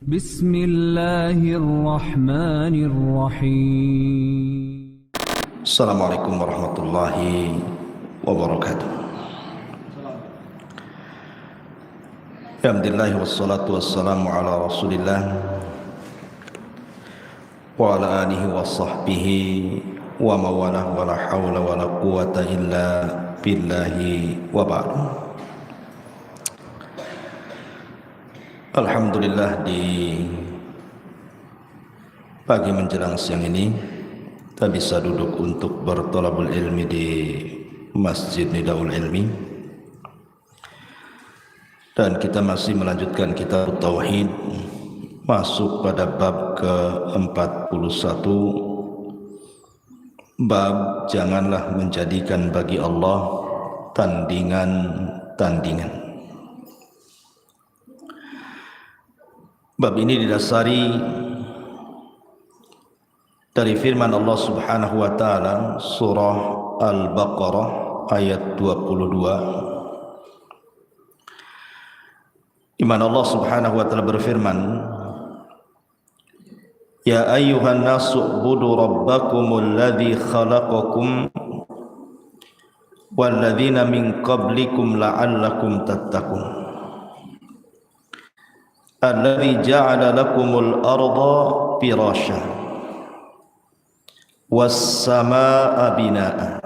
Bismillahirrahmanirrahim. Assalamualaikum warahmatullahi wabarakatuh. Alhamdulillah wassalatu wassalamu ala Rasulillah wa ala alihi wa sahbihi wa mawalah wa la hawla wa la quwata illa billahi wa ba'du. Alhamdulillah, di pagi menjelang siang ini kita bisa duduk untuk bertolabul ilmi di Masjid Nidaul Ilmi, dan kita masih melanjutkan kitab Tauhid, masuk pada bab ke-41, bab janganlah menjadikan bagi Allah tandingan-tandingan. Bab ini didasari dari firman Allah Subhanahu wa taala surah Al-Baqarah ayat 22, di mana Allah Subhanahu wa taala berfirman, Ya ayyuhan nasu ubudu rabbakumul ladzi khalaqakum wal ladzina min qablikum la'allakum tattaqun. Alladzi ja'ala lakumul arda firasya was samaa'a binaa'a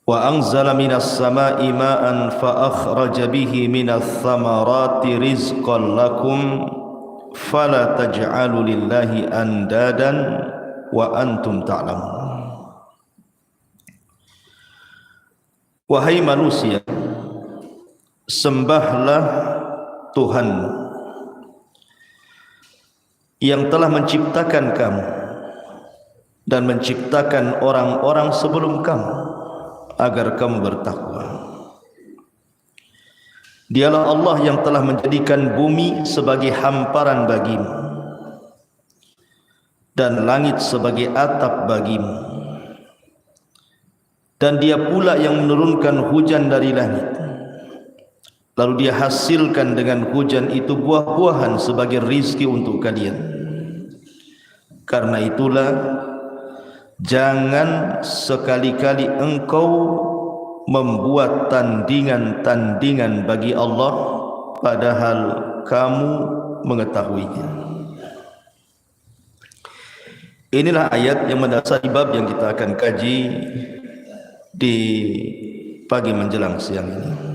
wa anzala minas samaa'i ma'an fa akhraja bihi minats thamarati rizqan lakum fala taj'alu lillahi andadan wa antum ta'lamun. Wahai manusia, sembahlah Tuhan yang telah menciptakan kamu dan menciptakan orang-orang sebelum kamu agar kamu bertakwa. Dialah Allah yang telah menjadikan bumi sebagai hamparan bagimu dan langit sebagai atap bagimu, dan Dia pula yang menurunkan hujan dari langit, lalu Dia hasilkan dengan hujan itu buah-buahan sebagai rizki untuk kalian. Karena itulah jangan sekali-kali engkau membuat tandingan-tandingan bagi Allah padahal kamu mengetahuinya. Inilah ayat yang mendasari bab yang kita akan kaji di pagi menjelang siang ini.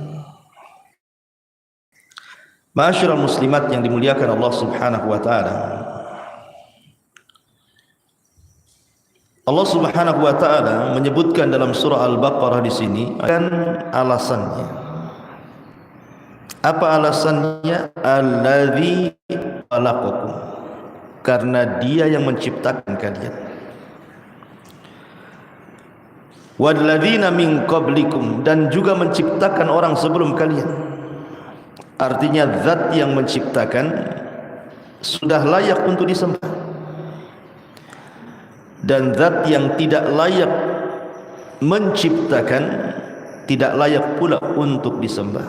Ma'asyiral muslimat yang dimuliakan Allah Subhanahu wa taala. Allah Subhanahu wa taala menyebutkan dalam surah Al-Baqarah di sini dan alasannya. Apa alasannya? Alladzi khalaqakum. Karena Dia yang menciptakan kalian. Walladzina min qablikum, dan juga menciptakan orang sebelum kalian. Artinya zat yang menciptakan sudah layak untuk disembah, dan zat yang tidak layak menciptakan tidak layak pula untuk disembah.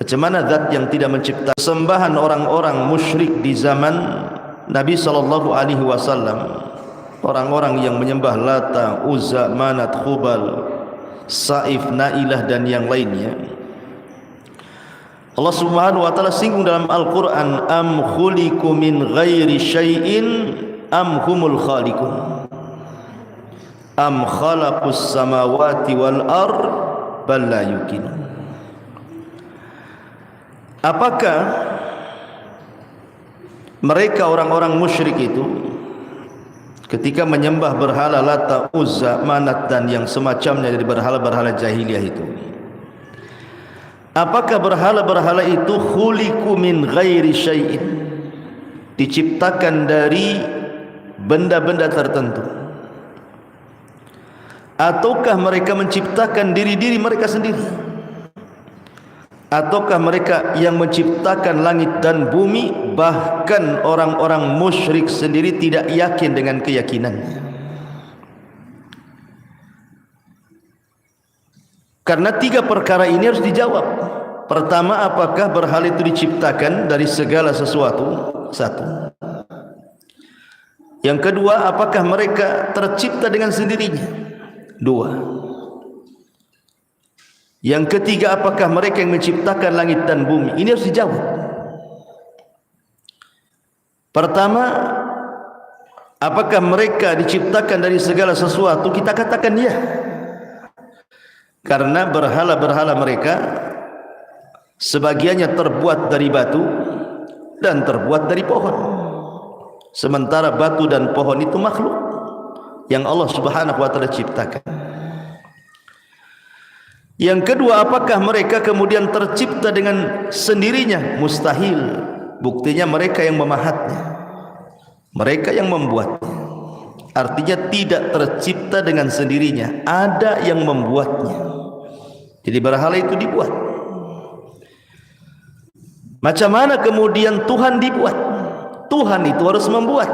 Macam mana zat yang tidak mencipta? Sembahan orang-orang musyrik di zaman Nabi SAW, orang-orang yang menyembah Lata, Uzza, Manat, Khubal, Saif, Nailah dan yang lainnya. Allah Subhanahu wa taala singgung dalam Al-Qur'an, am khuliqu min ghairi syai'in am humul khaliqun am khalaqus samawati wal ard bal la yuqinun. Apakah mereka orang-orang musyrik itu ketika menyembah berhala Lata, Uzza, Manat dan yang semacamnya dari berhala-berhala jahiliyah itu, apakah berhala-berhala itu khuliqu min ghairi syai'in, diciptakan dari benda-benda tertentu, ataukah mereka menciptakan diri-diri mereka sendiri, ataukah mereka yang menciptakan langit dan bumi? Bahkan orang-orang musyrik sendiri tidak yakin dengan keyakinannya. Karena tiga perkara ini harus dijawab. Pertama, apakah berhala itu diciptakan dari segala sesuatu? Satu. Yang kedua, apakah mereka tercipta dengan sendirinya? Dua. Yang ketiga, apakah mereka yang menciptakan langit dan bumi? Ini harus dijawab. Pertama, apakah mereka diciptakan dari segala sesuatu? Kita katakan ya. Karena berhala-berhala mereka sebagiannya terbuat dari batu dan terbuat dari pohon. Sementara batu dan pohon itu makhluk yang Allah Subhanahu wa taala ciptakan. Yang kedua, apakah mereka kemudian tercipta dengan sendirinya? Mustahil. Buktinya mereka yang memahatnya, mereka yang membuatnya. Artinya tidak tercipta dengan sendirinya, ada yang membuatnya. Jadi berhala itu dibuat. Macam mana kemudian Tuhan dibuat? Tuhan itu harus membuat.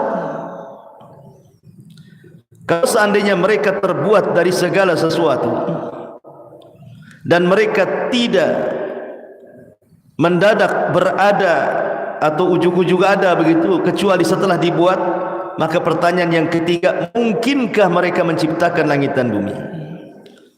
Kalau seandainya mereka terbuat dari segala sesuatu dan mereka tidak mendadak berada atau ujug-ujug ada begitu kecuali setelah dibuat, maka pertanyaan yang ketiga, mungkinkah mereka menciptakan langit dan bumi?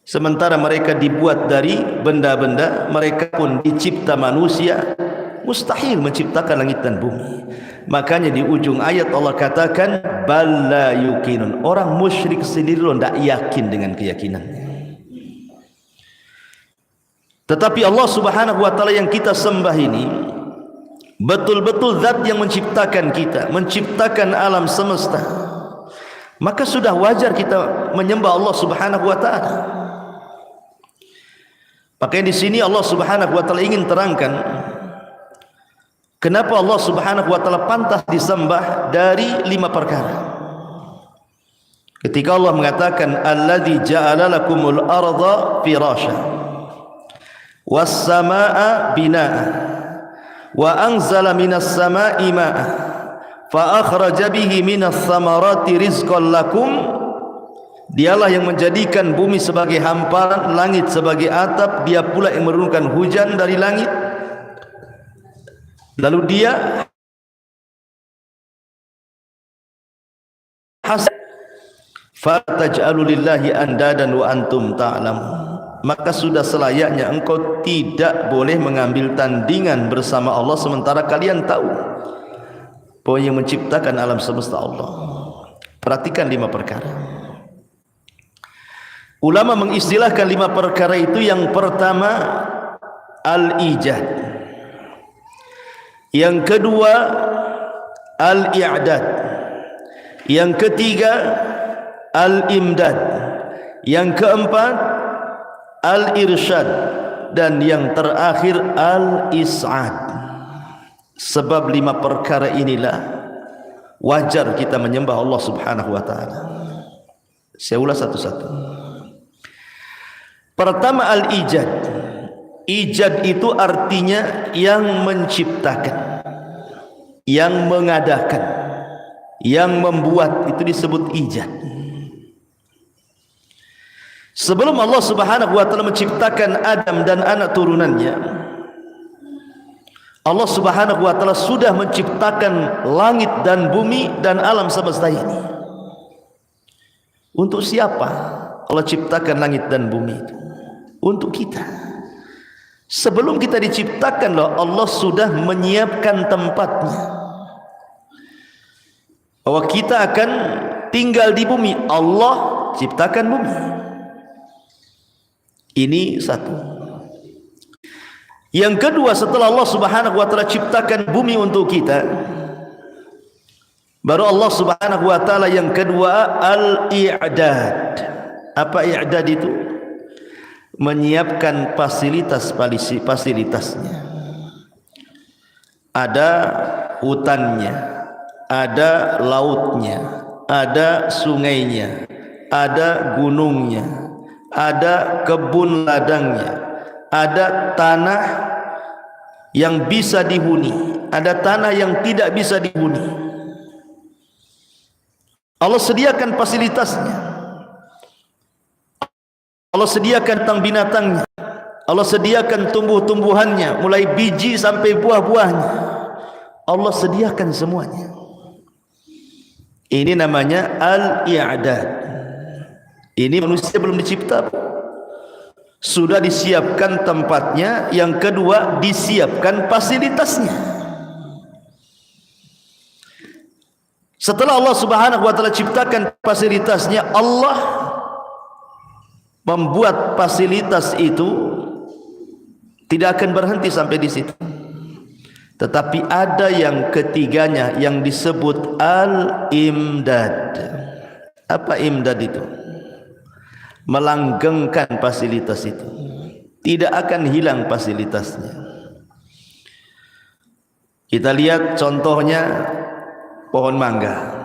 Sementara mereka dibuat dari benda-benda, mereka pun dicipta manusia, mustahil menciptakan langit dan bumi. Makanya di ujung ayat Allah katakan balla yuqinun. Orang musyrik sendiri loh tidak yakin dengan keyakinannya. Tetapi Allah Subhanahu wa taala yang kita sembah ini betul-betul zat yang menciptakan kita, menciptakan alam semesta. Maka sudah wajar kita menyembah Allah Subhanahu wa taala. Makanya di sini Allah Subhanahu wa taala ingin terangkan kenapa Allah Subhanahu wa taala pantas disembah dari 5 perkara. Ketika Allah mengatakan alladzi ja'ala lakumul arda firasya was samaa binaa wa anzala minas samaa'i maa'a fa akhraja bihi minas samarati rizqan lakum. Dialah yang menjadikan bumi sebagai hamparan, langit sebagai atap. Dia pula yang menurunkan hujan dari langit. Lalu dia fataj'alu lillahi andadan wa antum ta'lamun. Maka sudah selayaknya engkau tidak boleh mengambil tandingan bersama Allah sementara kalian tahu bahwa yang menciptakan alam semesta Allah. Perhatikan 5 perkara. Ulama mengistilahkan 5 perkara itu. Yang pertama al-ijad, yang kedua al-i'dad, yang ketiga al-imdad, yang keempat al-irsyad, dan yang terakhir al-is'ad. Sebab 5 perkara inilah wajar kita menyembah Allah Subhanahu wa taala. Saya ulas satu-satu. Pertama al-ijad. Ijad itu artinya yang menciptakan, yang mengadakan, yang membuat, itu disebut ijad. Sebelum Allah Subhanahu wa taala menciptakan Adam dan anak turunannya, Allah Subhanahu wa taala sudah menciptakan langit dan bumi dan alam semesta ini. Untuk siapa Allah ciptakan langit dan bumi itu? Untuk kita. Sebelum kita diciptakan loh, Allah sudah menyiapkan tempatnya, bahwa kita akan tinggal di bumi. Allah ciptakan bumi. Ini satu. Yang kedua, setelah Allah Subhanahu wa taala ciptakan bumi untuk kita, baru Allah Subhanahu wa taala yang kedua al-i'dad. Apa i'dad itu? Menyiapkan fasilitasnya. Ada hutannya, ada lautnya, ada sungainya, ada gunungnya, ada kebun ladangnya, ada tanah yang bisa dihuni, ada tanah yang tidak bisa dihuni. Allah sediakan fasilitasnya. Allah sediakan tentang binatangnya, Allah sediakan tumbuh-tumbuhannya, mulai biji sampai buah-buahnya. Allah sediakan semuanya. Ini namanya al-i'dad. Ini manusia belum dicipta, sudah disiapkan tempatnya. Yang kedua, disiapkan fasilitasnya. Setelah Allah Subhanahu wa taala ciptakan fasilitasnya, Allah membuat fasilitas itu tidak akan berhenti sampai di situ. Tetapi ada yang ketiganya yang disebut al-imdad. Apa imdad itu? Melanggengkan fasilitas itu. Tidak akan hilang fasilitasnya. Kita lihat contohnya pohon mangga.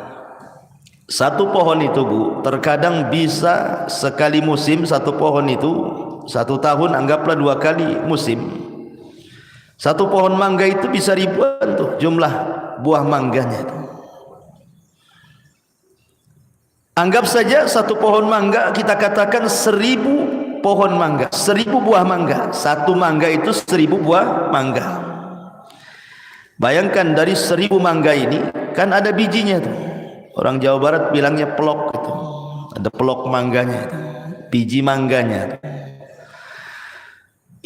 Satu pohon itu, Bu, terkadang bisa sekali musim. Satu pohon itu satu tahun anggaplah 2 kali musim. Satu pohon mangga itu bisa ribuan tuh jumlah buah mangganya itu. Anggap saja satu pohon mangga, kita katakan 1000 pohon mangga, 1000 buah mangga. Satu mangga itu 1000 buah mangga. Bayangkan dari 1000 mangga ini kan ada bijinya tuh. Orang Jawa Barat bilangnya pelok itu. Ada pelok mangganya itu, biji mangganya.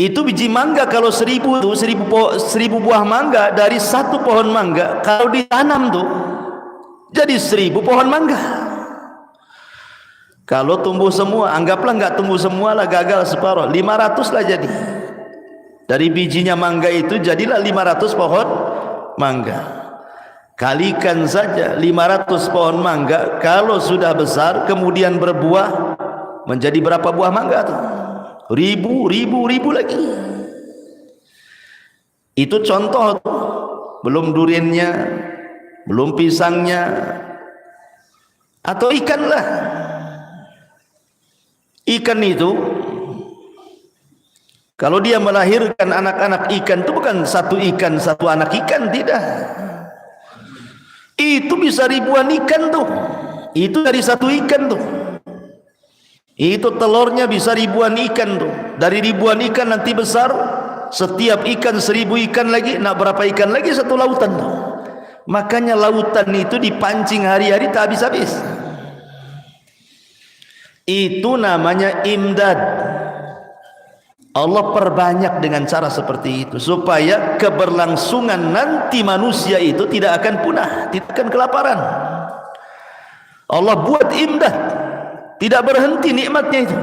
Itu biji mangga kalau 1000 tuh 1000 buah mangga dari satu pohon mangga, kalau ditanam tuh jadi 1000 pohon mangga. Kalau tumbuh semua, anggaplah nggak tumbuh semua lah, gagal separuh, 500 lah jadi. Dari bijinya mangga itu jadilah 500 pohon mangga. Kalikan saja 500 pohon mangga, kalau sudah besar kemudian berbuah, menjadi berapa buah mangga tuh? Ribu lagi. Itu contoh, belum duriannya, belum pisangnya, atau ikan lah. Ikan itu kalau dia melahirkan anak-anak ikan itu bukan satu ikan satu anak ikan, tidak. Itu bisa ribuan ikan tuh. Itu dari satu ikan tuh. Itu telurnya bisa ribuan ikan tuh. Dari ribuan ikan nanti besar, setiap ikan 1000 ikan lagi, nak berapa ikan lagi satu lautan tuh. Makanya lautan itu dipancing hari-hari tak habis-habis. Itu namanya imdad. Allah perbanyak dengan cara seperti itu supaya keberlangsungan nanti manusia itu tidak akan punah, tidak akan kelaparan. Allah buat imdad, tidak berhenti nikmatnya itu.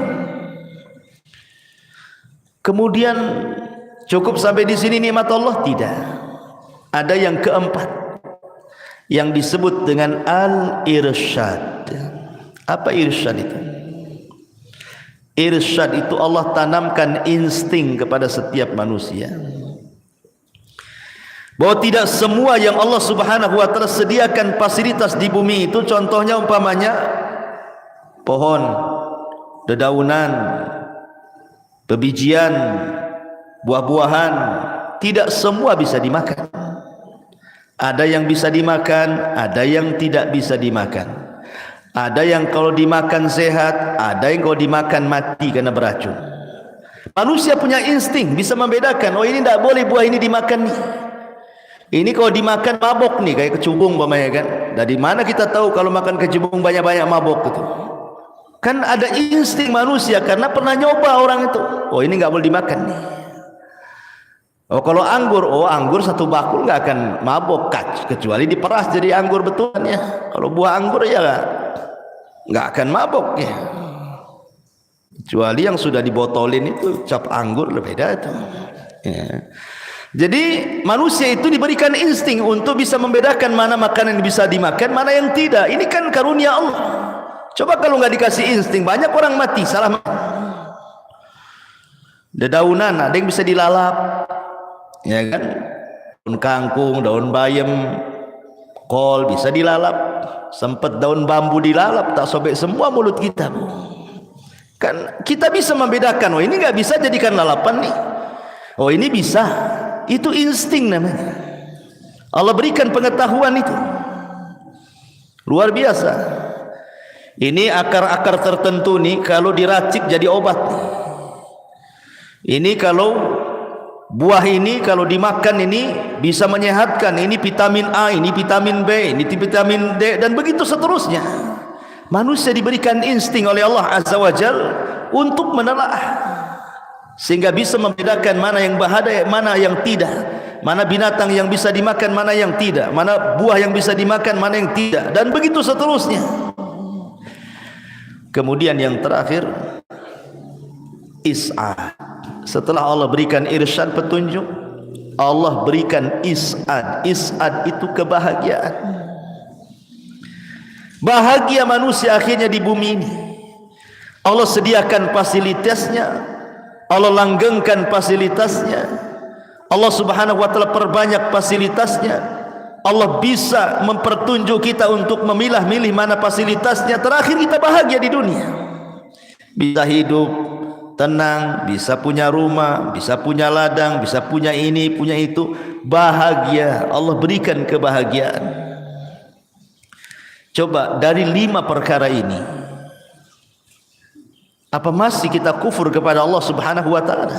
Kemudian cukup sampai di sini nikmat Allah? Tidak. Ada yang keempat yang disebut dengan al-irsyad. Apa irsyad itu? Irsyad itu Allah tanamkan insting kepada setiap manusia, bahwa tidak semua yang Allah Subhanahu wa taala sediakan fasilitas di bumi itu, contohnya umpamanya pohon, dedaunan, bebijian, buah-buahan, tidak semua bisa dimakan. Ada yang bisa dimakan, ada yang tidak bisa dimakan. Ada yang kalau dimakan sehat, ada yang kalau dimakan mati karena beracun. Manusia punya insting, bisa membedakan, oh ini tidak boleh buah ini dimakan nih. Ini kalau dimakan mabok nih, kayak kecubung umpamanya kan. Dari mana kita tahu kalau makan kecubung banyak-banyak mabok gitu? Kan ada insting manusia karena pernah nyoba orang itu. Oh ini nggak boleh dimakan nih. Oh kalau anggur, oh anggur satu bakul nggak akan mabok, kecuali diperas jadi anggur betulannya. Kalau buah anggur ya nggak akan mabok ya, kecuali yang sudah dibotolin itu cap anggur, lebih beda itu ya. Jadi manusia itu diberikan insting untuk bisa membedakan mana makanan yang bisa dimakan, mana yang tidak. Ini kan karunia Allah. Coba kalau nggak dikasih insting, banyak orang mati salah makan. Dedaunan ada yang bisa dilalap, ya kan? Daun kangkung, daun bayam, kol bisa dilalap. Sempat daun bambu dilalap, tak sobek semua mulut kita. Kan kita bisa membedakan, oh ini nggak bisa jadikan lalapan nih, oh ini bisa. Itu insting namanya. Allah berikan pengetahuan itu luar biasa. Ini akar-akar tertentu nih kalau diracik jadi obat nih. Ini kalau buah ini kalau dimakan ini bisa menyehatkan, ini vitamin A, ini vitamin B, ini vitamin D, dan begitu seterusnya. Manusia diberikan insting oleh Allah Azza wa Jal untuk menelaah, sehingga bisa membedakan mana yang bahaya, mana yang tidak, mana binatang yang bisa dimakan, mana yang tidak, mana buah yang bisa dimakan, mana yang tidak, dan begitu seterusnya. Kemudian yang terakhir, is'ad. Setelah Allah berikan irsyad, petunjuk, Allah berikan is'ad. Is'ad itu kebahagiaan. Bahagia manusia akhirnya di bumi ini. Allah sediakan fasilitasnya, Allah langgengkan fasilitasnya, Allah subhanahu wa ta'ala perbanyak fasilitasnya. Allah bisa mempertunjuk kita untuk memilah-milih mana fasilitasnya. Terakhir kita bahagia di dunia, bisa hidup tenang, bisa punya rumah, bisa punya ladang, bisa punya ini, punya itu. Bahagia, Allah berikan kebahagiaan. Coba dari 5 perkara ini, apa masih kita kufur kepada Allah subhanahu wa ta'ala?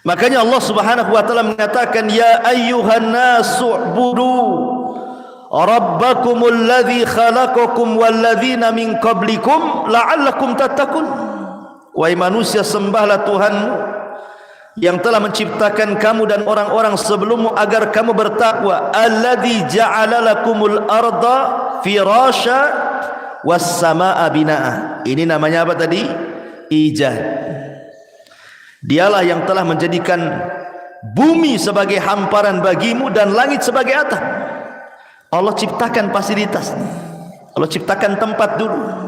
Makanya Allah subhanahu wa ta'ala mengatakan, ya ayyuhan nasu u'budu rabbakumul ladzi khalaqakum walladzina min qablikum la'allakum tattaqun. Wahai manusia, sembahlah Tuhanmu yang telah menciptakan kamu dan orang-orang sebelummu agar kamu bertakwa. Alladzi ja'ala lakumul arda firasya was samaa binaa. Ini namanya apa tadi? Ijad. Dialah yang telah menjadikan bumi sebagai hamparan bagimu dan langit sebagai atap. Allah ciptakan fasilitas, Allah ciptakan tempat dulu.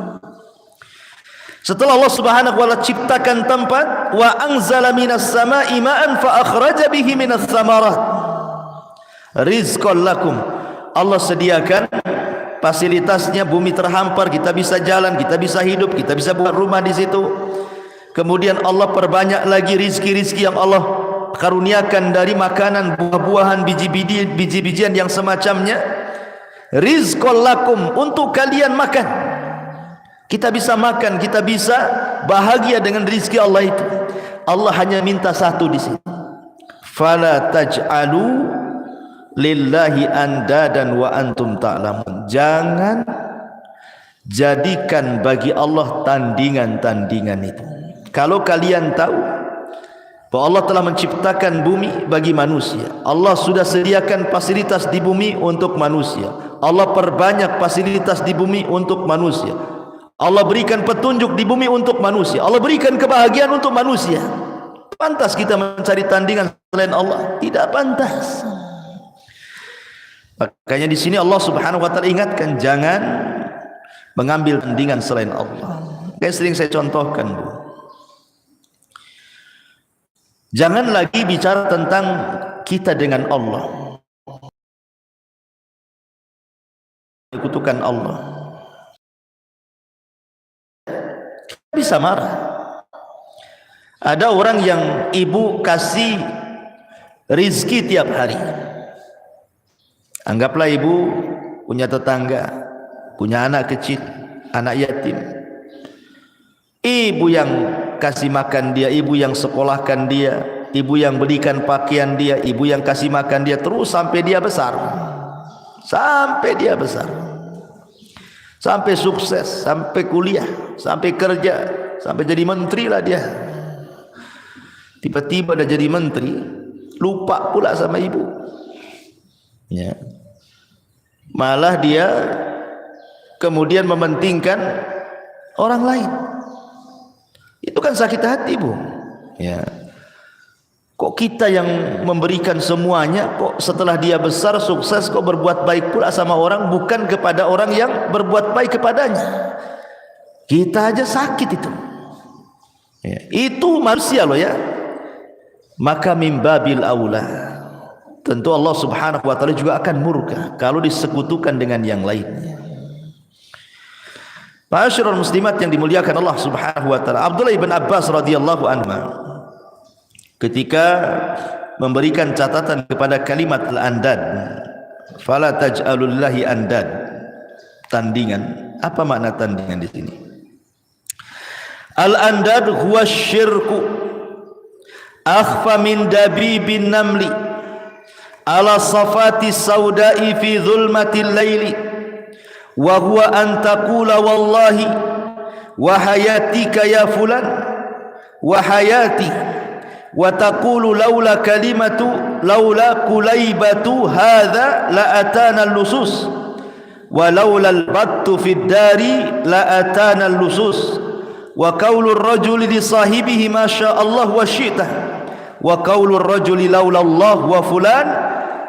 Setelah Allah subhanahu wa ta'ala ciptakan tempat, wa anzala minas sama'i ma'an fa akhraja bihi minas thamarat rizqan lakum. Allah sediakan fasilitasnya, bumi terhampar, kita bisa jalan, kita bisa hidup, kita bisa buat rumah di situ. Kemudian Allah perbanyak lagi rizki-rizki yang Allah karuniakan dari makanan, buah-buahan, biji-bijian yang semacamnya. Rizqan lakum, untuk kalian makan. Kita bisa makan, kita bisa bahagia dengan rizki Allah itu. Allah hanya minta satu di sini. Fala taj'alu lillahi andadan wa antum ta'lamun. Jangan jadikan bagi Allah tandingan-tandingan itu. Kalau kalian tahu bahwa Allah telah menciptakan bumi bagi manusia, Allah sudah sediakan fasilitas di bumi untuk manusia, Allah perbanyak fasilitas di bumi untuk manusia, Allah berikan petunjuk di bumi untuk manusia, Allah berikan kebahagiaan untuk manusia. Pantas kita mencari tandingan selain Allah? Tidak pantas. Makanya di sini Allah subhanahu wa ta'ala ingatkan, jangan mengambil tandingan selain Allah. Kayak sering saya contohkan, Bu. Jangan lagi bicara tentang kita dengan Allah, kutukan Allah. Kita bisa marah. Ada orang yang ibu kasih rizki tiap hari. Anggaplah ibu punya tetangga, punya anak kecil, anak yatim. Ibu yang kasih makan dia, ibu yang sekolahkan dia, ibu yang belikan pakaian dia, ibu yang kasih makan dia, terus sampai dia besar. Sampai dia besar, sampai sukses, sampai kuliah, sampai kerja, sampai jadi menteri lah dia. Tiba-tiba dah jadi menteri, lupa pula sama ibu, ya. Malah dia kemudian mementingkan orang lain. Itu kan sakit hati, Bu, ya. Kok kita yang memberikan semuanya, kok setelah dia besar sukses kok berbuat baik pula sama orang, bukan kepada orang yang berbuat baik kepadanya. Kita aja sakit itu, ya. Itu manusia loh, ya. Maka mimbabil aula, tentu Allah subhanahu wa ta'ala juga akan murka kalau disekutukan dengan yang lainnya. Ma'asyiral muslimat yang dimuliakan Allah subhanahu wa ta'ala, Abdullah ibn Abbas radhiyallahu anhu ketika memberikan catatan kepada kalimat al-andad, fala taj'alullahi andad, tandingan. Apa makna tandingan di sini? Al-andad huwa syirku akhfa min dabibin namli ala safati saudai fi dhulmatil laili wa huwa an taqula wallahi wa hayatika ya fulan wa hayati wa taqulu laula kulaibatu hadha la atana al-lusus wa laula al-battu fi ad-dari la atana al-lusus wa qawlu ar-rajuli li sahibihi ma syaa Allah wa syi'ta wa qawlu ar-rajuli laula Allah wa fulan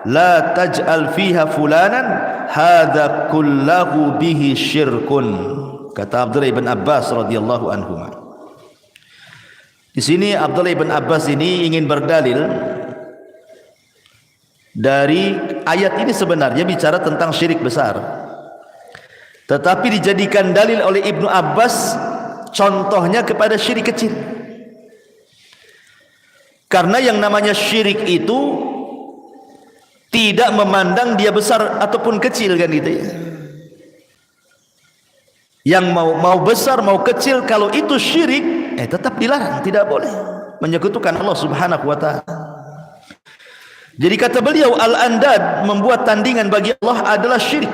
la taj'al fiha fulanan hadha kullahu bihi syirkun. Kata Abdullah ibn Abbas radhiyallahu anhuma. Di sini Abdullah ibn Abbas ini ingin berdalil dari ayat ini sebenarnya bicara tentang syirik besar, tetapi dijadikan dalil oleh Ibnu Abbas contohnya kepada syirik kecil. Karena yang namanya syirik itu tidak memandang dia besar ataupun kecil, kan gitu ya. Yang mau besar mau kecil, kalau itu syirik tetap dilarang, tidak boleh menyekutukan Allah Subhanahu wa taala. Jadi kata beliau, al-andad, membuat tandingan bagi Allah adalah syirik,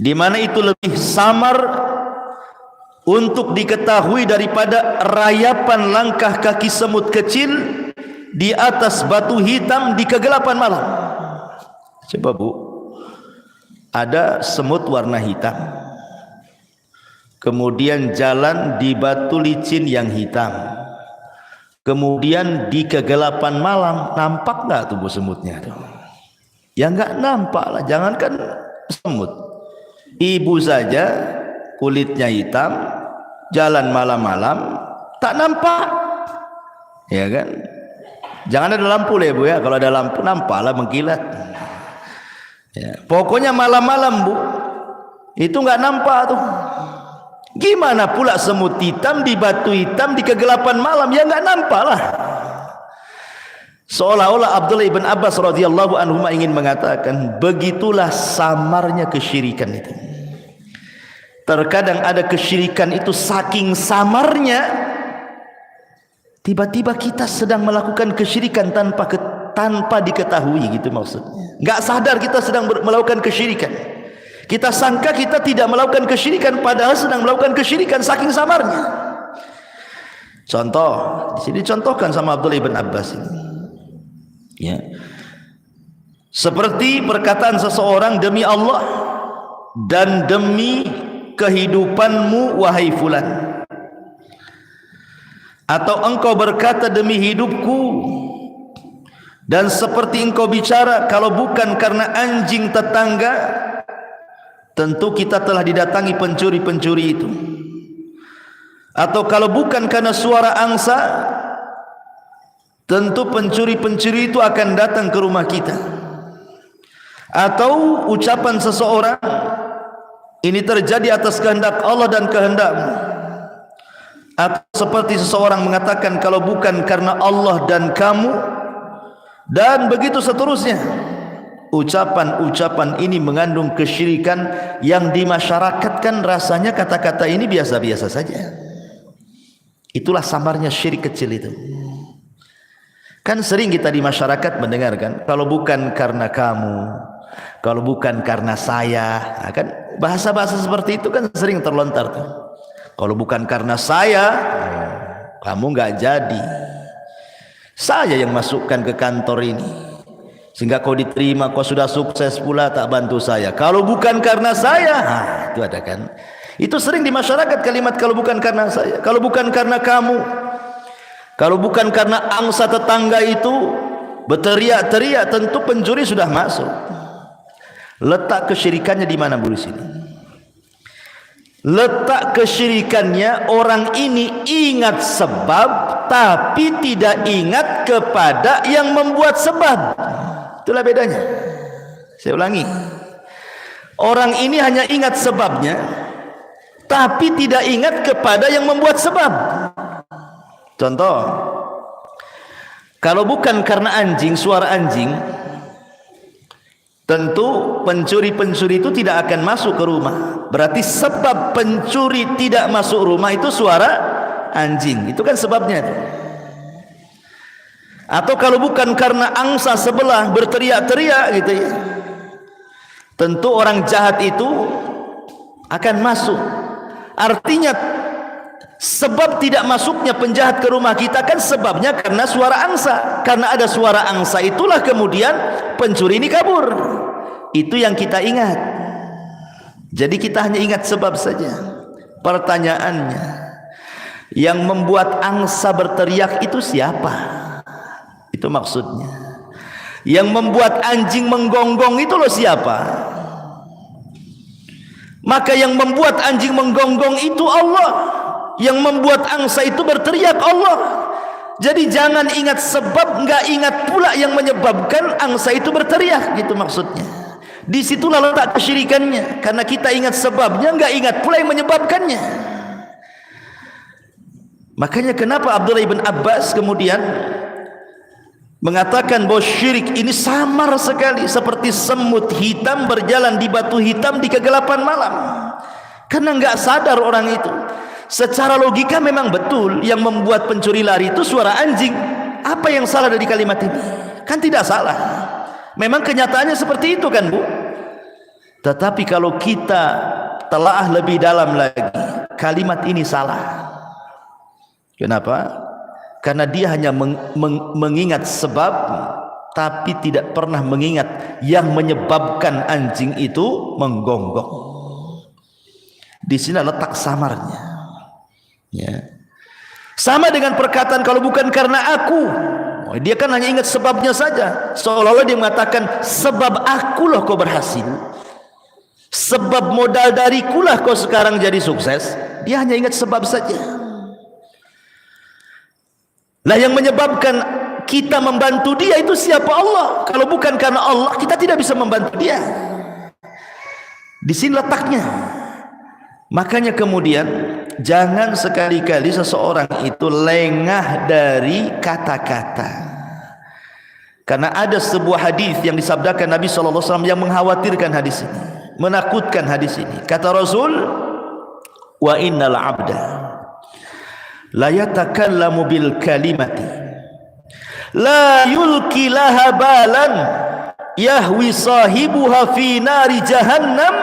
di mana itu lebih samar untuk diketahui daripada rayapan langkah kaki semut kecil di atas batu hitam di kegelapan malam. Coba Bu, ada semut warna hitam, kemudian jalan di batu licin yang hitam, kemudian di kegelapan malam, nampak nggak tuh Bu semutnya tuh? Ya nggak nampak lah, jangankan semut, ibu saja kulitnya hitam, jalan malam-malam tak nampak, ya kan? Jangan ada lampu lah Bu ya, kalau ada lampu nampaklah mengkilat ya. Pokoknya malam-malam Bu, itu nggak nampak tuh. Gimana pula semut hitam di batu hitam di kegelapan malam, ya nggak nampak lah. Seolah-olah Abdullah ibn Abbas radhiyallahu anhu ingin mengatakan, begitulah samarnya kesyirikan itu. Terkadang ada kesyirikan itu saking samarnya, tiba-tiba kita sedang melakukan kesyirikan tanpa diketahui, gitu maksudnya. Nggak sadar kita sedang melakukan kesyirikan. Kita sangka kita tidak melakukan kesyirikan, padahal sedang melakukan kesyirikan saking samarnya. Contoh, di sini contohkan sama Abdullah ibn Abbas ini. Ya. Seperti perkataan seseorang, demi Allah dan demi kehidupanmu wahai fulan. Atau engkau berkata demi hidupku, dan seperti engkau bicara, kalau bukan karena anjing tetangga, tentu kita telah didatangi pencuri-pencuri itu. Atau kalau bukan karena suara angsa, tentu pencuri-pencuri itu akan datang ke rumah kita. Atau ucapan seseorang, ini terjadi atas kehendak Allah dan kehendakmu. Atau seperti seseorang mengatakan, kalau bukan karena Allah dan kamu, dan begitu seterusnya. Ucapan-ucapan ini mengandung kesyirikan yang di masyarakat kan rasanya kata-kata ini biasa-biasa saja. Itulah samarnya syirik kecil itu. Kan sering kita di masyarakat mendengarkan, kalau bukan karena kamu, kalau bukan karena saya. Nah, kan bahasa-bahasa seperti itu kan sering terlontar tuh. Kalau bukan karena saya, kamu nggak jadi. Saya yang masukkan ke kantor ini, sehingga kau diterima, kau sudah sukses pula, tak bantu saya. Kalau bukan karena saya, itu ada kan. Itu sering di masyarakat kalimat kalau bukan karena saya, kalau bukan karena kamu, kalau bukan karena angsa tetangga itu berteriak-teriak, tentu pencuri sudah masuk. Letak kesyirikannya di mana Bu di sini? Letak kesyirikannya, orang ini ingat sebab tapi tidak ingat kepada yang membuat sebab. Itulah bedanya. Saya ulangi, orang ini hanya ingat sebabnya tapi tidak ingat kepada yang membuat sebab. Contoh, kalau bukan karena anjing, suara anjing, tentu pencuri-pencuri itu tidak akan masuk ke rumah. Berarti sebab pencuri tidak masuk rumah itu suara anjing. Itu kan sebabnya. Atau kalau bukan karena angsa sebelah berteriak-teriak gitu ya, tentu orang jahat itu akan masuk. Artinya sebab tidak masuknya penjahat ke rumah kita kan sebabnya karena suara angsa. Karena ada suara angsa itulah kemudian pencuri ini kabur. Itu yang kita ingat. Jadi kita hanya ingat sebab saja. Pertanyaannya, yang membuat angsa berteriak itu siapa? Itu maksudnya. Yang membuat anjing menggonggong itu loh siapa? Maka yang membuat anjing menggonggong itu Allah. Yang membuat angsa itu berteriak Allah. Jadi jangan ingat sebab, enggak ingat pula yang menyebabkan angsa itu berteriak, gitu maksudnya. Disitulah letak kesyirikannya. Karena kita ingat sebabnya, enggak ingat pula yang menyebabkannya. Makanya kenapa Abdullah ibn Abbas kemudian mengatakan bahwa syirik ini samar sekali, seperti semut hitam berjalan di batu hitam di kegelapan malam. Karena enggak sadar orang itu. Secara logika memang betul yang membuat pencuri lari itu suara anjing. Apa yang salah dari kalimat ini? Kan tidak salah. Memang kenyataannya seperti itu kan, Bu? Tetapi kalau kita telaah lebih dalam lagi, kalimat ini salah. Kenapa? Karena dia hanya mengingat sebab, tapi tidak pernah mengingat yang menyebabkan anjing itu menggonggong. Di sini letak samarnya. Ya. Sama dengan perkataan kalau bukan karena aku. Dia kan hanya ingat sebabnya saja. Seolah-olah dia mengatakan sebab akulah kau berhasil, sebab modal darikulah kau sekarang jadi sukses. Dia hanya ingat sebab saja. Lah yang menyebabkan kita membantu dia itu siapa? Allah. Kalau bukan karena Allah, kita tidak bisa membantu dia. Di sini letaknya. Makanya kemudian jangan sekali-kali seseorang itu lengah dari kata-kata. Karena ada sebuah hadis yang disabdakan Nabi SAW yang mengkhawatirkan hadis ini, menakutkan hadis ini. Kata Rasul, wa innal abda la yatakallamu bil kalimati la yulki laha balan yahwi sahibuha fi nari jahannam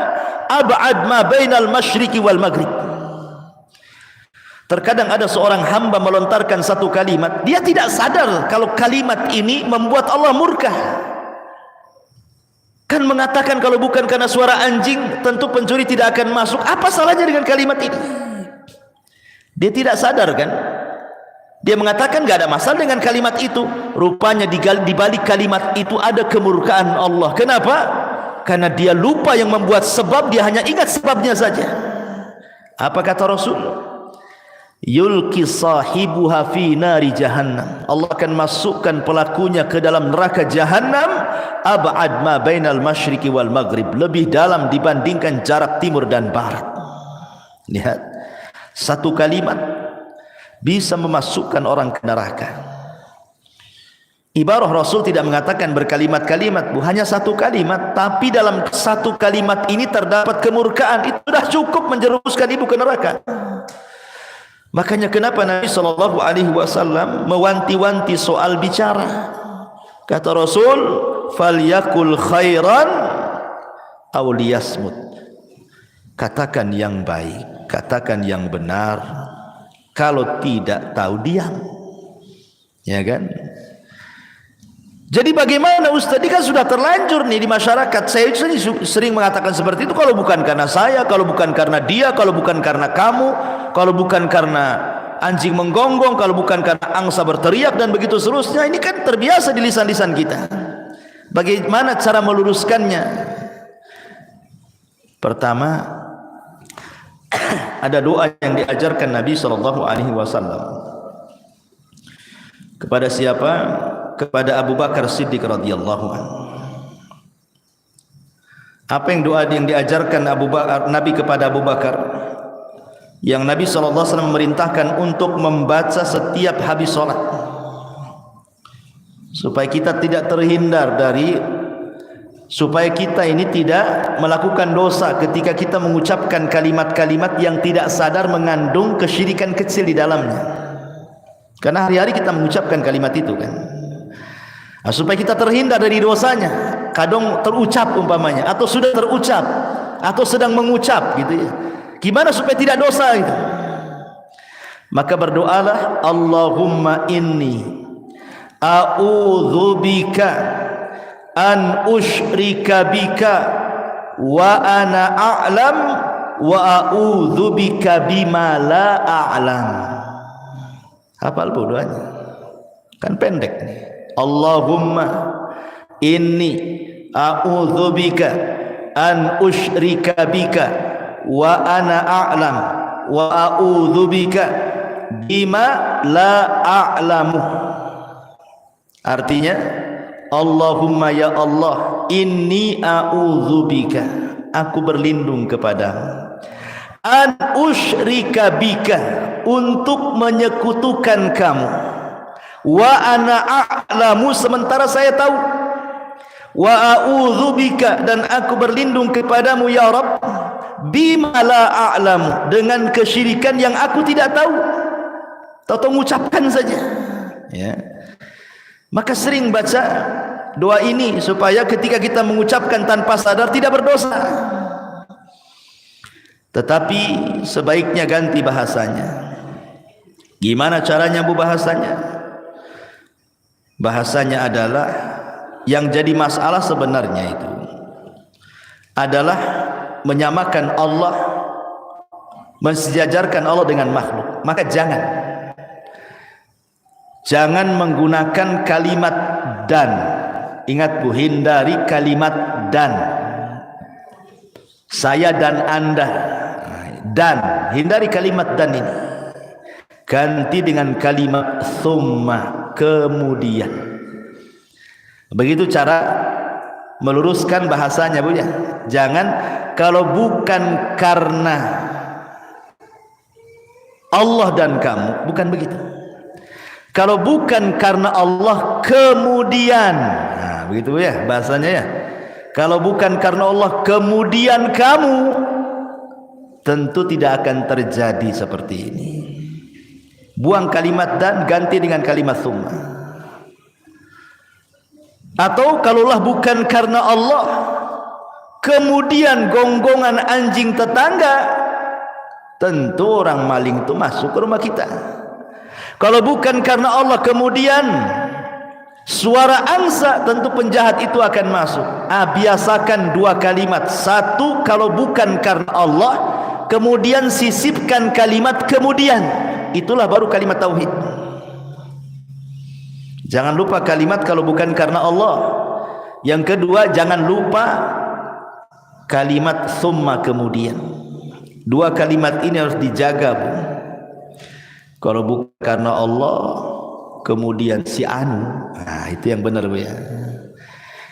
ab'ad ma bainal masyriqi wal maghrib. Terkadang ada seorang hamba melontarkan satu kalimat, dia tidak sadar kalau kalimat ini membuat Allah murka. Kan mengatakan kalau bukan karena suara anjing, tentu pencuri tidak akan masuk. Apa salahnya dengan kalimat ini? Dia tidak sadar kan? Dia mengatakan gak ada masalah dengan kalimat itu. Rupanya di balik kalimat itu ada kemurkaan Allah. Kenapa? Karena dia lupa yang membuat sebab, dia hanya ingat sebabnya saja. Apa kata Rasul? Yulki sahibuha fi nari jahannam. Allah akan masukkan pelakunya ke dalam neraka jahannam ab'ad ma bainal masyriqi wal maghrib, lebih dalam dibandingkan jarak timur dan barat. Lihat, satu kalimat bisa memasukkan orang ke neraka. Ibarah Rasul tidak mengatakan berkalimat-kalimat, Bu, hanya satu kalimat, tapi dalam satu kalimat ini terdapat kemurkaan. Itu sudah cukup menjerumuskan ibu ke neraka. Makanya kenapa Nabi SAW mewanti-wanti soal bicara. Kata Rasul, falyakul khairan aw liyasmut. Katakan yang baik, katakan yang benar. Kalau tidak tahu diam. Ya kan? Jadi bagaimana Ustaz? Ini kan sudah terlanjur nih di masyarakat. Saya sering mengatakan seperti itu. Kalau bukan karena saya, kalau bukan karena dia, kalau bukan karena kamu, kalau bukan karena anjing menggonggong, kalau bukan karena angsa berteriak dan begitu seterusnya. Ini kan terbiasa di lisan-lisan kita. Bagaimana cara meluruskannya? Pertama, ada doa yang diajarkan Nabi SAW kepada siapa? Kepada Abu Bakar Siddiq radhiyallahu anhu. Apa yang doa yang diajarkan Nabi kepada Abu Bakar, yang Nabi SAW memerintahkan untuk membaca setiap habis sholat, supaya kita tidak terhindar dari, supaya kita ini tidak melakukan dosa ketika kita mengucapkan kalimat-kalimat yang tidak sadar mengandung kesyirikan kecil di dalamnya. Karena hari-hari kita mengucapkan kalimat itu kan. Nah, supaya kita terhindar dari dosanya, kadang terucap umpamanya, atau sudah terucap, atau sedang mengucap gitu ya. Gimana supaya tidak dosa itu? Maka berdoalah, Allahumma inni a'udzubika an usyrika bika wa ana a'lam wa a'udzubika bima la a'lam. Hafal bu doanya, kan pendek nih. Allahumma inni a'udzubika an usyrika bika wa ana a'lam wa a'udzubika bima la a'lamu. Artinya, Allahumma ya Allah, inni a'udzubika, aku berlindung kepadamu, an usyrika bika, untuk menyekutukan kamu, wa ana a'lamu, sementara saya tahu, wa a'udzubika, dan aku berlindung kepadamu ya Rabb, bima la a'lamu, dengan kesyirikan yang aku tidak tahu, atau mengucapkan saja ya. Maka sering baca doa ini supaya ketika kita mengucapkan tanpa sadar tidak berdosa. Tetapi sebaiknya ganti bahasanya. Gimana caranya bu bahasanya? Bahasanya adalah, yang jadi masalah sebenarnya itu adalah menyamakan Allah, mensejajarkan Allah dengan makhluk. Maka jangan menggunakan kalimat dan. Ingat bu, hindari kalimat dan. Saya dan Anda, dan hindari kalimat dan ini. Ganti dengan kalimat thumma, kemudian. Begitu cara meluruskan bahasanya bu ya. Jangan, kalau bukan karena Allah dan kamu, bukan begitu. Kalau bukan karena Allah kemudian, nah begitu ya bahasanya ya. Kalau bukan karena Allah kemudian kamu, tentu tidak akan terjadi seperti ini. Buang kalimat dan, ganti dengan kalimat summa. Atau kalaulah bukan karena Allah kemudian gonggongan anjing tetangga, tentu orang maling itu masuk ke rumah kita. Kalau bukan karena Allah kemudian suara angsa, tentu penjahat itu akan masuk. Biasakan dua kalimat. Satu, kalau bukan karena Allah, kemudian sisipkan kalimat kemudian. Itulah baru kalimat tauhid. Jangan lupa kalimat kalau bukan karena Allah. Yang kedua, jangan lupa kalimat summa, kemudian. Dua kalimat ini harus dijaga bu. Kalau bukan karena Allah kemudian si anu, nah itu yang benar bu ya.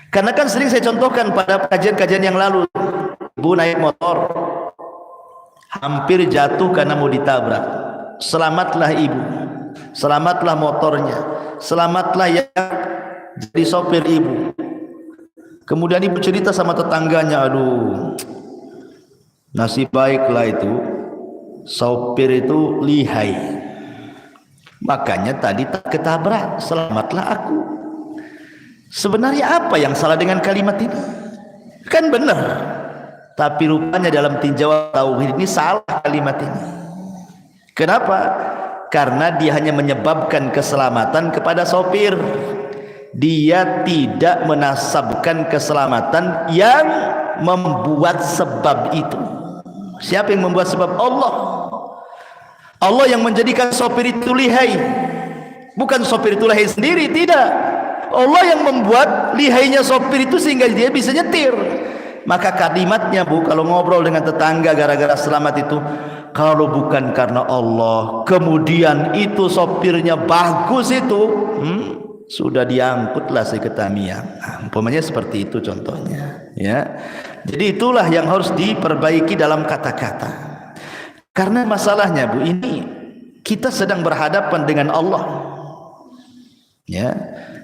Karena kan sering saya contohkan pada kajian-kajian yang lalu, ibu naik motor hampir jatuh karena mau ditabrak. Selamatlah ibu, selamatlah motornya, selamatlah yang jadi sopir ibu. Kemudian ibu cerita sama tetangganya, aduh nasib baiklah itu sopir itu lihai, makanya tadi tak ketabrak, selamatlah aku. Sebenarnya apa yang salah dengan kalimat ini? Kan benar, tapi rupanya dalam tinjauan tauhid ini salah kalimat ini. Kenapa? Karena dia hanya menyebabkan keselamatan kepada sopir. Dia tidak menasabkan keselamatan yang membuat sebab itu. Siapa yang membuat sebab? Allah. Allah yang menjadikan sopir itu lihai, bukan sopir itu lihai sendiri, tidak. Allah yang membuat lihainya sopir itu sehingga dia bisa nyetir. Maka kalimatnya bu, kalau ngobrol dengan tetangga gara-gara selamat itu, kalau bukan karena Allah kemudian itu sopirnya bagus itu, sudah diangkutlah si ketamiang. Umpamanya seperti itu contohnya ya. Jadi itulah yang harus diperbaiki dalam kata-kata. Karena masalahnya bu, ini kita sedang berhadapan dengan Allah ya.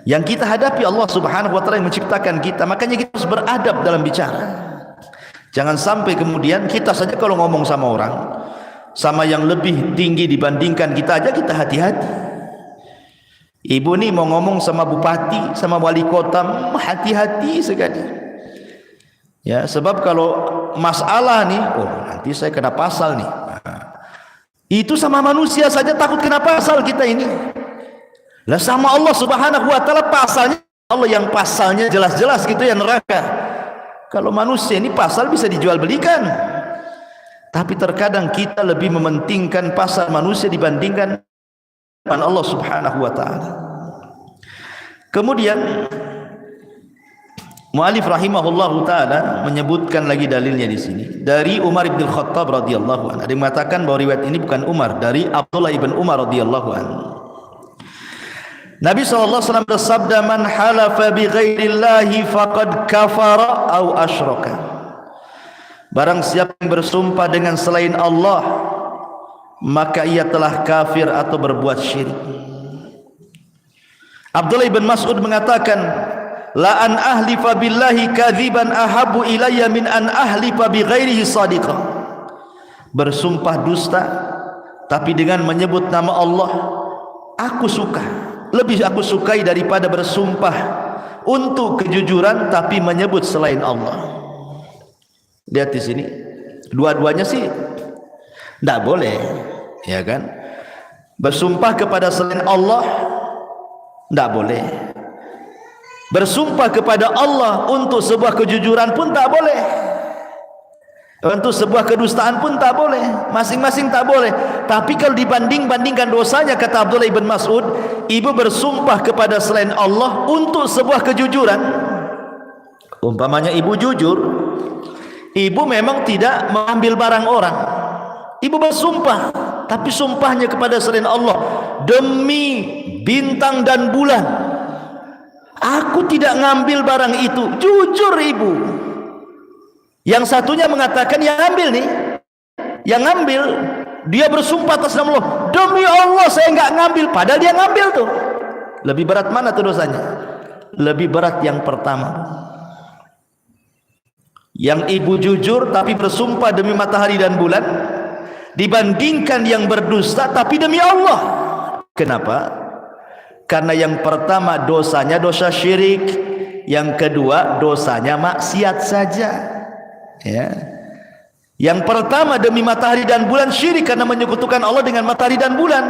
Yang kita hadapi Allah subhanahu wa ta'ala yang menciptakan kita. Makanya kita harus beradab dalam bicara. Jangan sampai kemudian kita saja kalau ngomong sama orang, sama yang lebih tinggi dibandingkan kita aja, kita hati-hati. Ibu ni mau ngomong sama bupati, sama wali kota, hati-hati sekali. Ya, sebab kalau masalah nih, oh nanti saya kena pasal nih. Itu sama manusia saja takut kena pasal kita ini. Lah sama Allah Subhanahu wa taala pasalnya, Allah yang pasalnya jelas-jelas gitu ya, neraka. Kalau manusia ini pasal bisa dijual belikan. Tapi terkadang kita lebih mementingkan pasal manusia dibandingkan Allah Subhanahu wa taala. Kemudian muallif rahimahullahu taala menyebutkan lagi dalilnya di sini dari Umar bin Khattab radhiyallahu anhu. Ada yang mengatakan bahwa riwayat ini bukan Umar, dari Abdullah bin Umar radhiyallahu anhu. Nabi SAW bersabda, man halafa bi ghairillahi faqad kafara au asyraka. Barang siapa yang bersumpah dengan selain Allah, maka ia telah kafir atau berbuat syirik. Abdullah bin Mas'ud mengatakan, la an ahlifa billahi kadhiban ahabu ilayya min an ahlifa bi ghairihi sadiqah. Bersumpah dusta tapi dengan menyebut nama Allah, aku suka, lebih aku sukai daripada bersumpah untuk kejujuran tapi menyebut selain Allah. Lihat di sini, dua-duanya sih tidak boleh, ya kan? Bersumpah kepada selain Allah tidak boleh. Bersumpah kepada Allah untuk sebuah kejujuran pun tak boleh. Untuk sebuah kedustaan pun tak boleh. Masing-masing tak boleh. Tapi kalau dibandingkan dosanya, kata Abdullah bin Mas'ud, ibu bersumpah kepada selain Allah untuk sebuah kejujuran. Umpamanya ibu jujur, ibu memang tidak mengambil barang orang, ibu bersumpah, tapi sumpahnya kepada selain Allah, demi bintang dan bulan, aku tidak ngambil barang itu. Jujur ibu. Yang satunya mengatakan yang ngambil nih, yang ngambil, dia bersumpah atas nama Allah, demi Allah saya nggak ngambil, padahal dia ngambil tuh. Lebih berat mana tuh dosanya? Lebih berat yang pertama. Yang ibu jujur tapi bersumpah demi matahari dan bulan, dibandingkan yang berdusta tapi demi Allah. Kenapa? Karena yang pertama dosanya dosa syirik, yang kedua dosanya maksiat saja. Ya. Yang pertama demi matahari dan bulan syirik karena menyekutukan Allah dengan matahari dan bulan.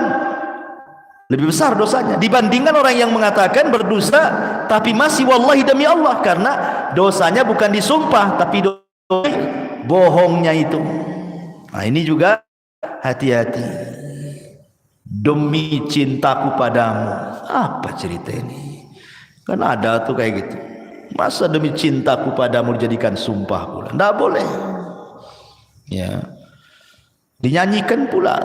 Lebih besar dosanya dibandingkan orang yang mengatakan berdusta tapi masih wallahi demi Allah, karena dosanya bukan disumpah tapi bohongnya itu. Nah, ini juga hati-hati. Demi cintaku padamu. Apa cerita ini? Kan ada tuh kayak gitu. Masa demi cintaku padamu dijadikan sumpah pula? Tidak boleh. Ya. Dinyanyikan pula.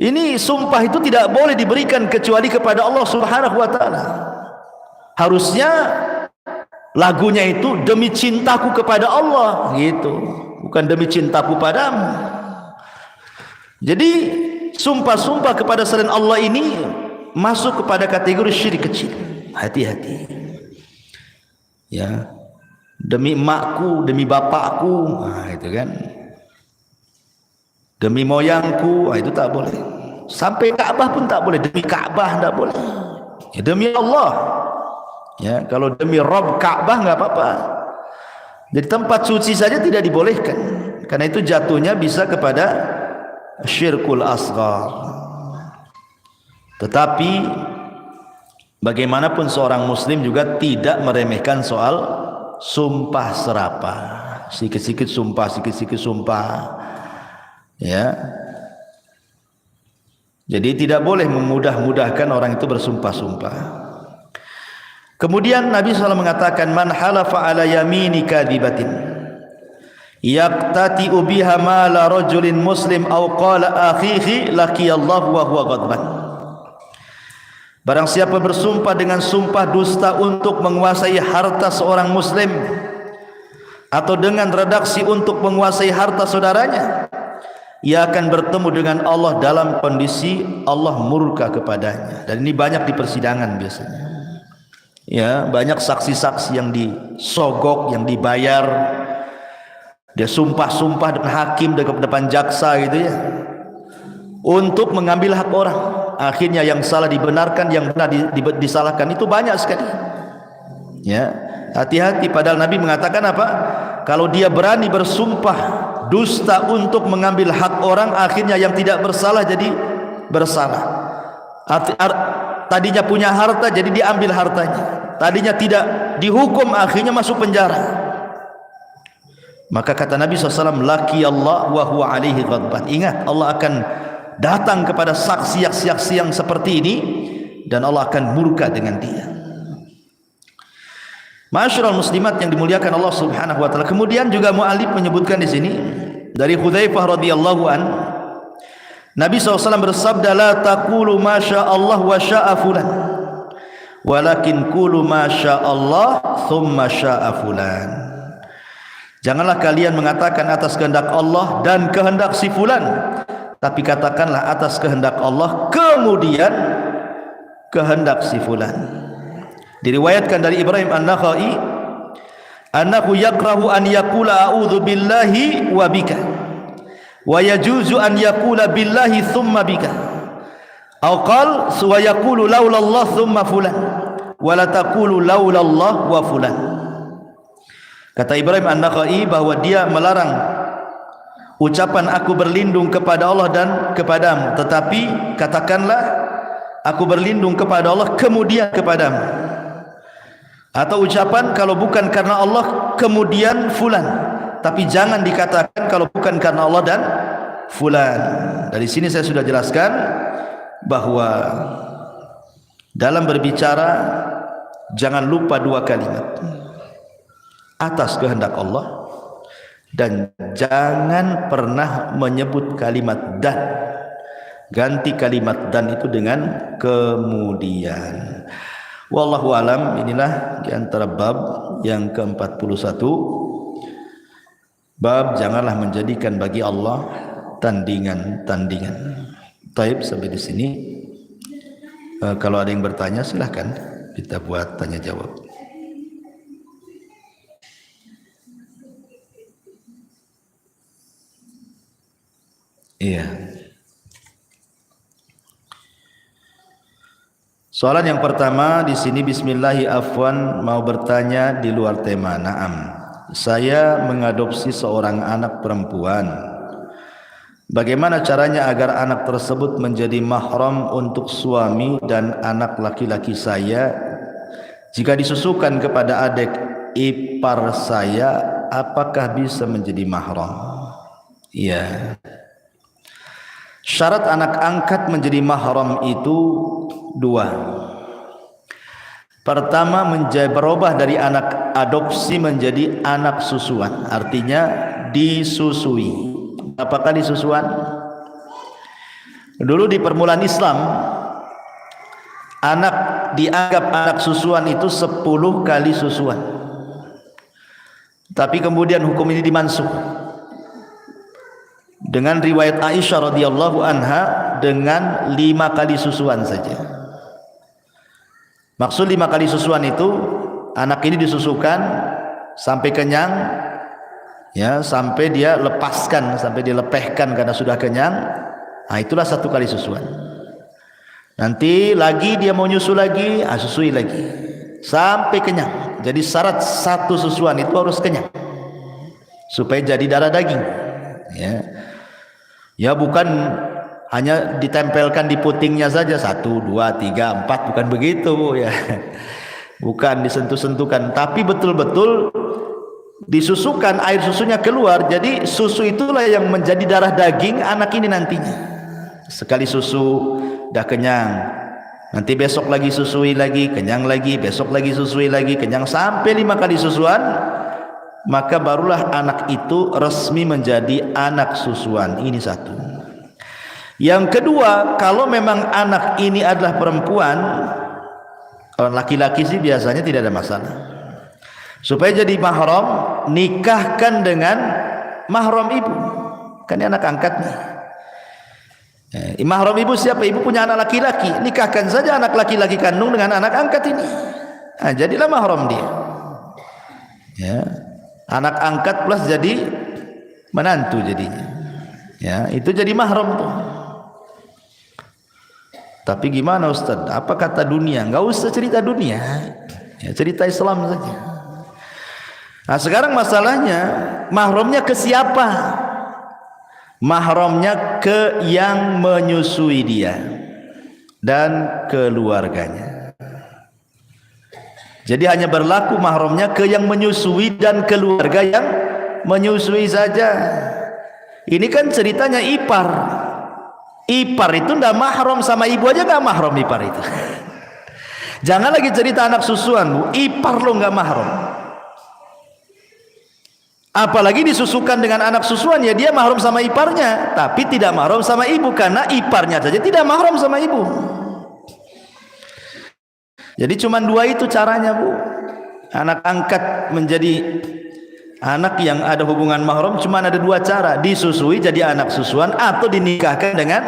Ini sumpah itu tidak boleh diberikan kecuali kepada Allah Subhanahu wa taala. Harusnya lagunya itu demi cintaku kepada Allah gitu, bukan demi cintaku padamu. Jadi sumpah-sumpah kepada selain Allah ini masuk kepada kategori syirik kecil. Hati-hati. Ya. Demi emakku, demi bapakku, nah, itu kan. Demi moyangku, nah, itu tak boleh. Sampai Ka'bah pun tak boleh. Demi Ka'bah tak boleh. Ya, demi Allah. Ya, kalau demi Rabb Ka'bah enggak apa-apa. Jadi tempat suci saja tidak dibolehkan. Karena itu jatuhnya bisa kepada syirkul asghar. Tetapi bagaimanapun seorang muslim juga tidak meremehkan soal sumpah serapah. Sikit-sikit sumpah, sikit-sikit sumpah. Ya. Jadi tidak boleh memudah-mudahkan orang itu bersumpah-sumpah. Kemudian Nabi SAW mengatakan, man halafa ala yamini kadhibatin yaqtati'u biha mala rajulin muslim aw qala akhihi laqiyallahu wa huwa ghadban. Barang siapa bersumpah dengan sumpah dusta untuk menguasai harta seorang muslim atau dengan redaksi untuk menguasai harta saudaranya, ia akan bertemu dengan Allah dalam kondisi Allah murka kepadanya. Dan ini banyak di persidangan biasanya. Ya, banyak saksi-saksi yang disogok, yang dibayar. Dia sumpah-sumpah depan hakim, depan jaksa gitu ya. untuk mengambil hak orang. Akhirnya yang salah dibenarkan, yang benar disalahkan. Itu banyak sekali. Ya, hati-hati. Padahal Nabi mengatakan apa? Kalau dia berani bersumpah dusta untuk mengambil hak orang, akhirnya yang tidak bersalah jadi bersalah. Tadinya punya harta jadi diambil hartanya, tadinya tidak dihukum akhirnya masuk penjara. Maka kata Nabi SAW, laki Allah wa huwa alaihi ghadban. Ingat, Allah akan datang kepada saksi-saksi yang seperti ini dan Allah akan murka dengan dia. Ma'asyiral muslimat yang dimuliakan Allah Subhanahu wa taala. Kemudian juga mu'allif menyebutkan di sini dari Hudzaifah radhiyallahu an, Nabi SAW bersabda, la taqulu ma syaa Allah wa syaa fulan, walakin qulu ma syaa Allah thumma syaa fulan. Janganlah kalian mengatakan atas kehendak Allah dan kehendak si fulan, tapi katakanlah atas kehendak Allah kemudian kehendak si fulan. Diriwayatkan dari Ibrahim An-Nakhai, annahu yakrahu an yaqula a'udzu billahi wa bika, wa yajuzu an yaqula billahi thumma bika, aw qala wa yaqulu laula Allah thumma fulan, wa la taqulu laula Allah wa fulan. Kata Ibrahim An-Nakhai bahwa dia melarang ucapan aku berlindung kepada Allah dan kepadamu, tetapi katakanlah aku berlindung kepada Allah kemudian kepadamu, atau ucapan kalau bukan karena Allah kemudian fulan, tapi jangan dikatakan kalau bukan karena Allah dan fulan. Dari sini saya sudah jelaskan bahwa dalam berbicara jangan lupa dua kalimat, atas kehendak Allah, dan jangan pernah menyebut kalimat dan. Ganti kalimat dan itu dengan kemudian. Wallahu alam. Inilah di antara bab yang ke-41, bab janganlah menjadikan bagi Allah tandingan-tandingan. Taib, sampai di sini. Kalau ada yang bertanya silahkan kita buat tanya jawab. Iya. Soalan yang pertama di sini, bismillahi afwan, mau bertanya di luar tema. Naam. Saya mengadopsi seorang anak perempuan. Bagaimana caranya agar anak tersebut menjadi mahram untuk suami dan anak laki-laki saya? Jika disusukan kepada adik ipar saya, apakah bisa menjadi mahram? Iya. Syarat anak angkat menjadi mahram itu dua. Pertama, berubah dari anak adopsi menjadi anak susuan, artinya disusui. Apakah disusuan? Dulu di permulaan Islam, anak dianggap anak susuan itu 10 kali susuan. Tapi kemudian hukum ini dimansuh dengan riwayat Aisyah radhiyallahu anha dengan 5 kali susuan saja. Maksud 5 kali susuan itu, anak ini disusukan sampai kenyang, ya, sampai dia lepaskan, sampai dilepehkan karena sudah kenyang. Nah, itulah 1 kali susuan. Nanti lagi dia mau nyusu lagi, susui lagi sampai kenyang. Jadi syarat 1 susuan itu harus kenyang supaya jadi darah daging. Ya, bukan hanya ditempelkan di putingnya saja 1, 2, 3, 4, bukan begitu ya. Bukan disentuh-sentuhkan, tapi betul-betul disusukan, air susunya keluar. Jadi susu itulah yang menjadi darah daging anak ini nantinya. Sekali susu dah kenyang, nanti besok lagi susui lagi, kenyang lagi, besok lagi susui lagi, kenyang, sampai 5 kali susuan, maka barulah anak itu resmi menjadi anak susuan. Ini 1. Yang kedua, kalau memang anak ini adalah perempuan, kalau laki-laki sih biasanya tidak ada masalah. Supaya jadi mahram, nikahkan dengan mahram ibu, kan ini anak angkatnya. Mahram ibu siapa? Ibu punya anak laki-laki, nikahkan saja anak laki-laki kandung dengan anak angkat ini. Nah, jadilah mahram dia. Ya, anak angkat plus jadi menantu jadinya. Ya, itu jadi mahram tuh. Tapi gimana Ustaz? Apa kata dunia? Enggak usah cerita dunia. Ya, cerita Islam saja. Nah, sekarang masalahnya mahramnya ke siapa? Mahramnya ke yang menyusui dia dan keluarganya. Jadi hanya berlaku mahramnya ke yang menyusui dan keluarga yang menyusui saja. Ini kan ceritanya ipar. Ipar itu ndak mahram sama ibu aja, nggak mahram ipar itu. Jangan lagi cerita anak susuan, Bu. Ipar lo nggak mahram. Apalagi disusukan dengan anak susuan, ya dia mahram sama iparnya, tapi tidak mahram sama ibu karena iparnya saja tidak mahram sama ibu. Jadi cuma dua itu caranya, Bu. Anak angkat menjadi anak yang ada hubungan mahram cuma ada dua cara, disusui jadi anak susuan atau dinikahkan dengan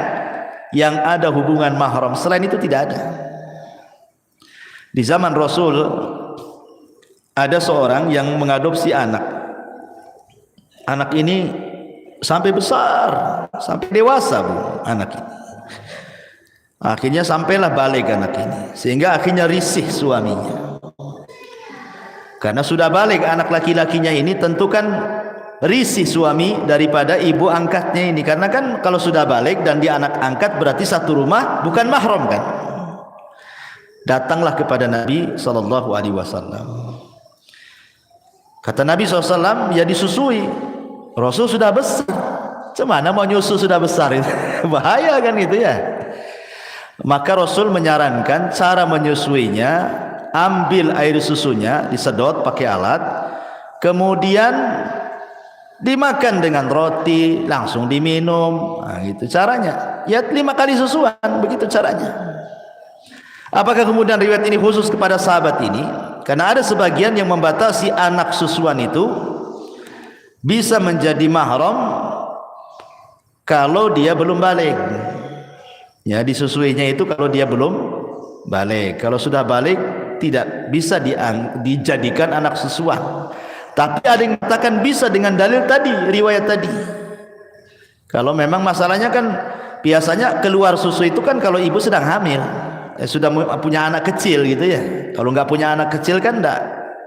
yang ada hubungan mahram. Selain itu tidak ada. Di zaman Rasul ada seorang yang mengadopsi anak. Anak ini sampai besar, sampai dewasa, Bu, anak ini. Akhirnya sampailah balik anak ini, sehingga akhirnya risih suaminya. Karena sudah balik anak laki-lakinya ini, tentu kan risih suami daripada ibu angkatnya ini. Karena kan kalau sudah balik dan dia anak angkat berarti satu rumah, bukan mahram kan. Datanglah kepada Nabi SAW. Kata Nabi SAW, ya disusui. Rasul sudah besar, cemana mau nyusu sudah besar itu? Bahaya kan gitu ya. Maka Rasul menyarankan cara menyusuinya, ambil air susunya, disedot pakai alat, kemudian dimakan dengan roti, langsung diminum. Nah, gitu caranya. Ya 5 kali susuan, begitu caranya. Apakah kemudian riwayat ini khusus kepada sahabat ini? Karena ada sebagian yang membatasi anak susuan itu bisa menjadi mahram kalau dia belum balik. Ya, disusuinya itu kalau dia belum balik. Kalau sudah balik tidak bisa dijadikan anak susuan. Tapi ada yang mengatakan bisa dengan dalil tadi, riwayat tadi. Kalau memang masalahnya kan biasanya keluar susu itu kan kalau ibu sedang hamil, sudah punya anak kecil gitu ya. Kalau nggak punya anak kecil kan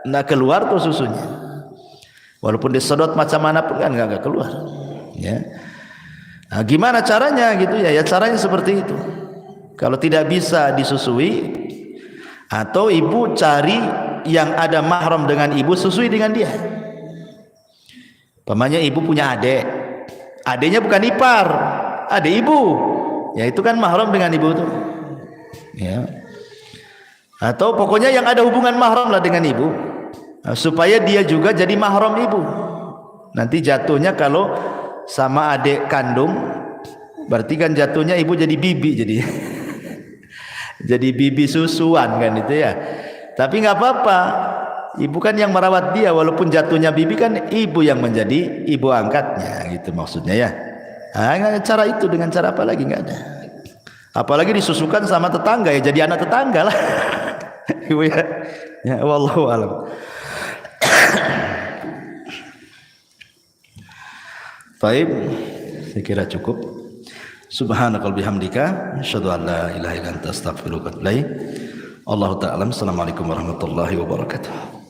nggak keluar tuh susunya. Walaupun disedot macam mana pun kan nggak keluar. Ya. Nah, gimana caranya gitu ya? Ya caranya seperti itu. Kalau tidak bisa disusui, atau ibu cari yang ada mahram dengan ibu, susui dengan dia. Pamannya ibu punya adik, adiknya bukan ipar, adik ibu, ya itu kan mahram dengan ibu tuh. Ya. Atau pokoknya yang ada hubungan mahram lah dengan ibu, supaya dia juga jadi mahram ibu. Nanti jatuhnya kalau sama adik kandung, berarti kan jatuhnya ibu jadi bibi, jadi bibi susuan kan itu ya. Tapi nggak apa-apa, ibu kan yang merawat dia, walaupun jatuhnya bibi kan ibu yang menjadi ibu angkatnya, gitu maksudnya ya. Nah, cara itu dengan cara apa lagi nggak ada. Apalagi disusukan sama tetangga, ya jadi anak tetangga lah. Ibu ya, ya wallahu alam. Baik, saya kira cukup. Subhanakal bihamdika, asyhadu an la ilaha illa anta astaghfiruka wa atubu ilaik. Allahu ta'ala. Assalamualaikum warahmatullahi wabarakatuh.